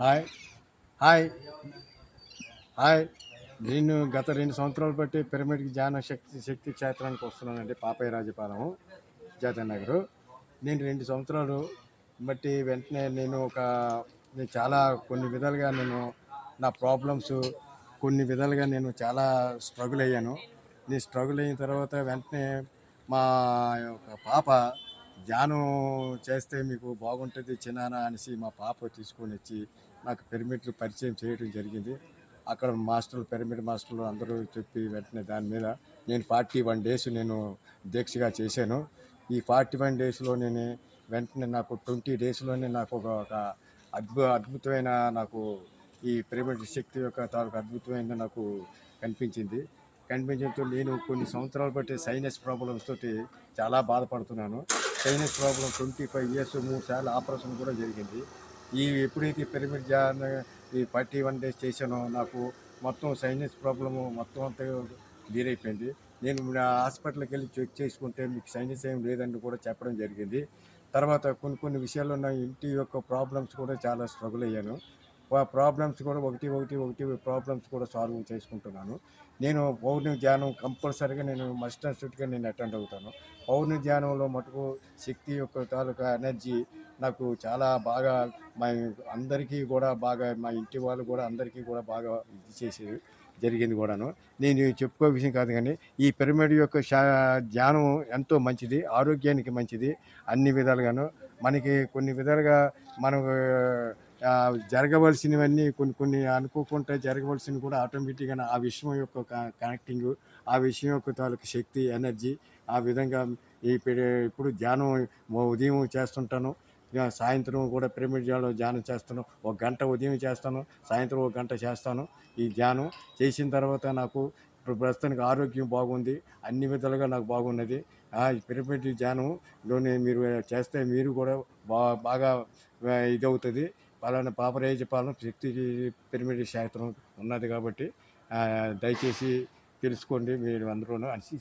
Hi hi hi నేను గత 2 సంవత్సరాలు బట్టి పిరమిడ్కి ధ్యాన శక్తి క్షేత్రానికి వస్తున్నానండి. పాపయ్య రాజపాలెం సుజాత నగరు. నేను 2 సంవత్సరాలు బట్టి వెంటనే నేను చాలా కొన్ని విధాలుగా నా ప్రాబ్లమ్స్ కొన్ని విధాలుగా నేను చాలా స్ట్రగుల్ అయ్యాను. నేను స్ట్రగుల్ అయిన తర్వాత వెంటనే మా యొక్క పాప ధ్యానం చేస్తే మీకు బాగుంటుంది చిన్నానా అనేసి మా పాప తీసుకొని వచ్చి నాకు పిరమిడ్లు పరిచయం చేయడం జరిగింది. అక్కడ పిరమిడ్ మాస్టర్లు అందరూ చెప్పి వెంటనే దాని మీద నేను 41 డేస్ నేను దీక్షగా చేశాను. ఈ 41 డేస్లో వెంటనే నాకు 20 డేస్లోనే నాకు ఒక అద్భుతమైన నాకు ఈ పిరమిడ్ శక్తి యొక్క తాలూకు అద్భుతమైన నాకు కనిపించింది. కనిపించడంతో నేను కొన్ని సంవత్సరాలు బట్టి సైనస్ ప్రాబ్లమ్స్ తోటి చాలా బాధపడుతున్నాను. సైనస్ ప్రాబ్లం 25 ఇయర్స్ 3 సార్లు ఆపరేషన్ కూడా జరిగింది. ఎప్పుడైతే పిరమిడ్ ఈ 41 డేస్ చేశానో నాకు మొత్తం సైనస్ ప్రాబ్లము మొత్తం అంతా క్లియర్ అయిపోయింది. నేను హాస్పిటల్కి వెళ్ళి చెక్ చేసుకుంటే మీకు సైనస్ ఏం లేదని కూడా చెప్పడం జరిగింది. తర్వాత కొన్ని విషయాల్లో నా ఇంటి యొక్క ప్రాబ్లమ్స్ కూడా చాలా స్ట్రగుల్ అయ్యాను. ప్రాబ్లమ్స్ కూడా ఒకటి ప్రాబ్లమ్స్ కూడా సాల్వ్ చేసుకుంటున్నాను. నేను పౌర్ణమి ధ్యానం కంపల్సరీగా మస్ట్ అండ్ షుడ్గా అటెండ్ అవుతాను. పౌర్ణమి ధ్యానంలో మటుకు శక్తి యొక్క తాలూకా ఎనర్జీ నాకు చాలా బాగా మా అందరికీ కూడా బాగా మా ఇంటి వాళ్ళు కూడా అందరికీ కూడా బాగా ఇది చేసేది జరిగింది కూడాను. నేను చెప్పుకో విషయం కాదు కానీ ఈ పిరమిడ్ యొక్క ధ్యానం ఎంతో మంచిది, ఆరోగ్యానికి మంచిది అన్ని విధాలుగాను. మనకి కొన్ని విధాలుగా మనం జరగవలసినవన్నీ కొన్ని అనుకోకుండా జరగవలసినవి కూడా ఆటోమేటిక్గా ఆ విషయం యొక్క కనెక్టింగ్, ఆ విషయం యొక్క తాలూకు శక్తి ఎనర్జీ ఆ విధంగా ఇప్పుడు ధ్యానం ఉదయం చేస్తుంటాను, సాయంత్రం కూడా పిరమిడ్ ధ్యానం చేస్తాను. 1 గంట ఉదయం చేస్తాను, సాయంత్రం 1 గంట చేస్తాను. ఈ ధ్యానం చేసిన తర్వాత నాకు ఇప్పుడు ప్రస్తుతానికి ఆరోగ్యం బాగుంది, అన్ని విధాలుగా నాకు బాగున్నది. ఈ పిరమిడ్ ధ్యానంలోనే మీరు చేస్తే మీరు కూడా బాగా ఇదవుతుంది. పలానా పాపరాజపాలెం శక్తి పిరమిడ్ క్షేత్రం ఉన్నది కాబట్టి దయచేసి తెలుసుకోండి మీరు అందరూ అనేసి